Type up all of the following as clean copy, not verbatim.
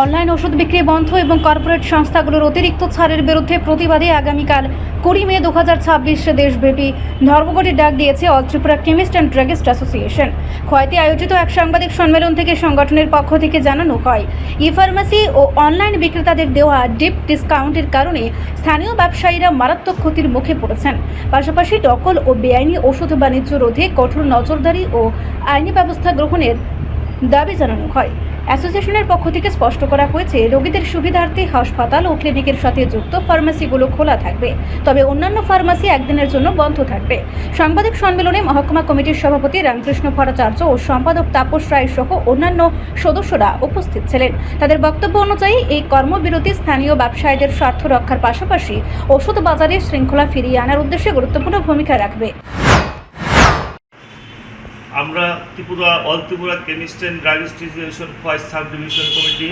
Online ওষুধ বিক্রি বন্ধ এবং কর্পোরেট সংস্থাগুলোর অতিরিক্ত ছাড়ের বিরুদ্ধে প্রতিবাদে আগামীকাল 20 মে 2026 দেশব্যাপী ধর্মঘটের ডাক দিয়েছে all Tripura chemist and druggist association. খোয়াইতে আয়োজিত এক সাংবাদিক সম্মেলন থেকে সংগঠনের পক্ষ থেকে জানানো হয়, ই ফার্মেসি ও অনলাইন বিক্রেতাদের দেওয়া ডিপ ডিসকাউন্টের কারণে স্থানীয় ব্যবসায়ীরা মারাত্মক ক্ষতির মুখে পড়েছেন। পাশাপাশি নকল ও বেআইনি ওষুধ বাণিজ্য রোধে কঠোর নজরদারি ও আইনি ব্যবস্থা গ্রহণের দাবি জানানো হয়। অ্যাসোসিয়েশনের পক্ষ থেকে স্পষ্ট করা হয়েছে, রোগীদের সুবিধার্থে হাসপাতাল ও ক্লিনিকের সাথে যুক্ত ফার্মেসিগুলো খোলা থাকবে, তবে অন্যান্য ফার্মেসি একদিনের জন্য বন্ধ থাকবে। সাংবাদিক সম্মেলনে মহকুমা কমিটির সভাপতি রামকৃষ্ণ ভট্টাচার্য ও সম্পাদক তাপস রায় সহ অন্যান্য সদস্যরা উপস্থিত ছিলেন। তাদের বক্তব্য অনুযায়ী এই কর্মবিরতি স্থানীয় ব্যবসায়ীদের স্বার্থ রক্ষার পাশাপাশি ওষুধ বাজারে শৃঙ্খলা ফিরিয়ে আনার উদ্দেশ্যে গুরুত্বপূর্ণ ভূমিকা রাখবে। আমরা all Tripura chemist and druggist association Khowai subdivision committee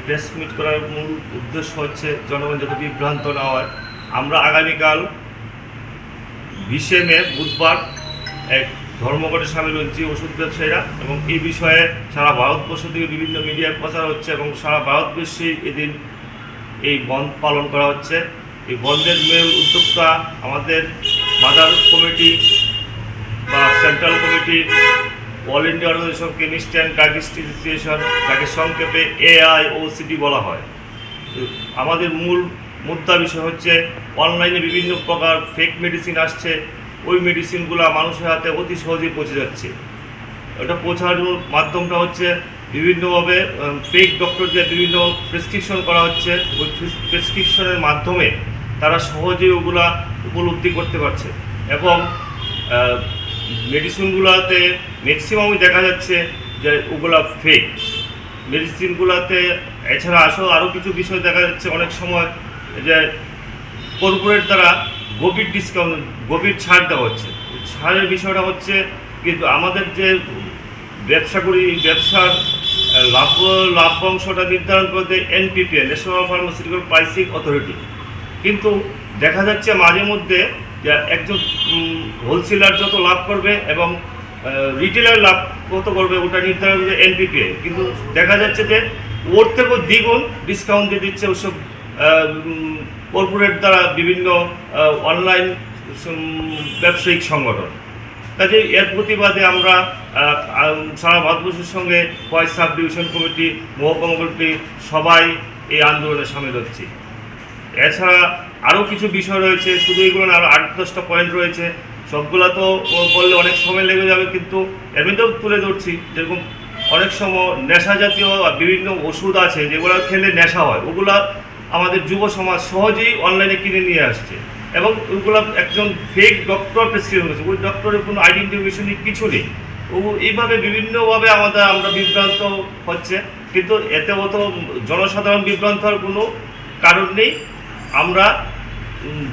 press meet করার মূল উদ্দেশ্য হচ্ছে জনগণ যাতে বিভ্রান্ত না হয়। আমরা আগামীকাল 20 মে বুধবার এক ধর্মঘটে সামিল হচ্ছি ওষুধ ব্যবসায়ীরা, এবং এই বিষয়ে সারা ভারতবর্ষ থেকে বিভিন্ন মিডিয়ায় প্রচার হচ্ছে এবং সারা ভারতবর্ষেই এদিন এই বন্ধ পালন করা হচ্ছে। এই বন্ধের মূল উদ্যোক্তা আমাদের মাদার কমিটি বা central committee, all India organisation chemist and druggist association, যাকে সংক্ষেপে AIOCD বলা হয়। আমাদের মূল মুদ্রা বিষয় হচ্ছে অনলাইনে বিভিন্ন প্রকার ফেক মেডিসিন আসছে, ওই মেডিসিনগুলো মানুষের হাতে অতি সহজেই পৌঁছে যাচ্ছে। এটা পৌঁছানোর মাধ্যমটা হচ্ছে বিভিন্নভাবে ফেক ডক্টর দিয়ে বিভিন্ন প্রেসক্রিপশন করা হচ্ছে। ওই প্রেসক্রিপশনের মাধ্যমে তারা সহজেই ওগুলা উপলব্ধি করতে পারছে, এবং মেডিসিনগুলোতে ম্যাক্সিমামই দেখা যাচ্ছে যে ওগুলা ফেক মেডিসিনগুলোতে। এছাড়া আরও কিছু বিষয় দেখা যাচ্ছে, অনেক সময় যে কর্পোরেট দ্বারা গভীর ছাড় দেওয়া হচ্ছে। ছাড়ের বিষয়টা হচ্ছে কিন্তু আমাদের যে ব্যবসা করি, ব্যবসার লাভ্যাংশটা নির্ধারণ করতে NPPA, national pharmaceutical pricing authority. কিন্তু দেখা যাচ্ছে মাঝে মধ্যে যে একজন হোলসেলার যত লাভ করবে এবং রিটেলার লাভ কত করবে ওটা নির্ধারণ করবে NPPA, কিন্তু দেখা যাচ্ছে যে ওর থেকেও দ্বিগুণ ডিসকাউন্ট দিয়ে দিচ্ছে ওসব কর্পোরেট দ্বারা বিভিন্ন অনলাইন ব্যবসায়িক সংগঠন। কাজে এর প্রতিবাদে আমরা সারা ভারতবর্ষের সঙ্গে খোয়াই সাব ডিভিশন কমিটি, মহকুমা কমিটি সবাই এই আন্দোলনে সামিল হচ্ছি। এছাড়া আরও কিছু বিষয় রয়েছে, শুধু এগুলো না, আরও 8-10টা পয়েন্ট রয়েছে। সবগুলো তো বললে অনেক সময় লেগে যাবে, কিন্তু এমনিতেও তুলে ধরছি। যেরকম অনেক সময় নেশা জাতীয় বিভিন্ন ওষুধ আছে যেগুলো খেলে নেশা হয়, ওগুলা আমাদের যুব সমাজ সহজেই অনলাইনে কিনে নিয়ে আসছে, এবং ওগুলো একজন ফেক ডক্টর প্রেসক্রিপশন করেছে, ওই ডক্টরের কোনো আইডেন্টিফিকেশনের কিছু নেই। ও এইভাবে বিভিন্নভাবে আমরা বিভ্রান্ত হচ্ছে, কিন্তু এতে অত জনসাধারণ বিভ্রান্ত হওয়ার কোনো কারণ নেই। আমরা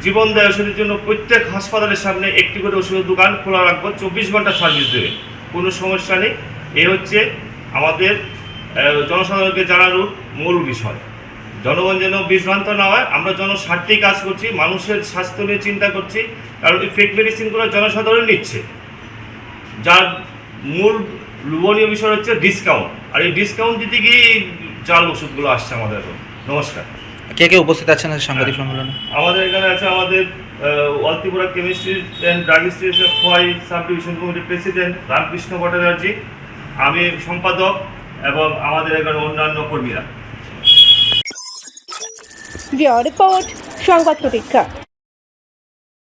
জীবনদায়ী ওষুধের জন্য প্রত্যেক হাসপাতালের সামনে একটি করে ওষুধের দোকান খোলা রাখবো, 24 ঘন্টা সার্ভিস দেবে, কোনো সমস্যা নেই। এই হচ্ছে আমাদের জনসাধারণকে জানানোর মূল বিষয়। জনগণ যেন বিভ্রান্ত না হয়। আমরা জনস্বার্থেই কাজ করছি, মানুষের স্বাস্থ্য নিয়ে চিন্তা করছি, কারণ এই ফেক মেডিসিনগুলো জনসাধারণ নিচ্ছে, যার মূল লোভনীয় বিষয় হচ্ছে ডিসকাউন্ট, আর এই ডিসকাউন্ট দিতে গিয়ে জাল ওষুধগুলো আসছে আমাদের এখন। নমস্কার। কে কে উপস্থিত আছেন সাংবাদিক সম্মেলনে? আমাদের এখানে আছে আমাদের all Tripura chemistry and druggist association Khowai sub division কমিটির প্রেসিডেন্ট রামকৃষ্ণ ভট্টাচার্য, আমি সম্পাদক, এবং আমাদের এখানে অন্যান্য কর্মীরা। রিপোর্ট সংবাদ প্রতীক্ষা।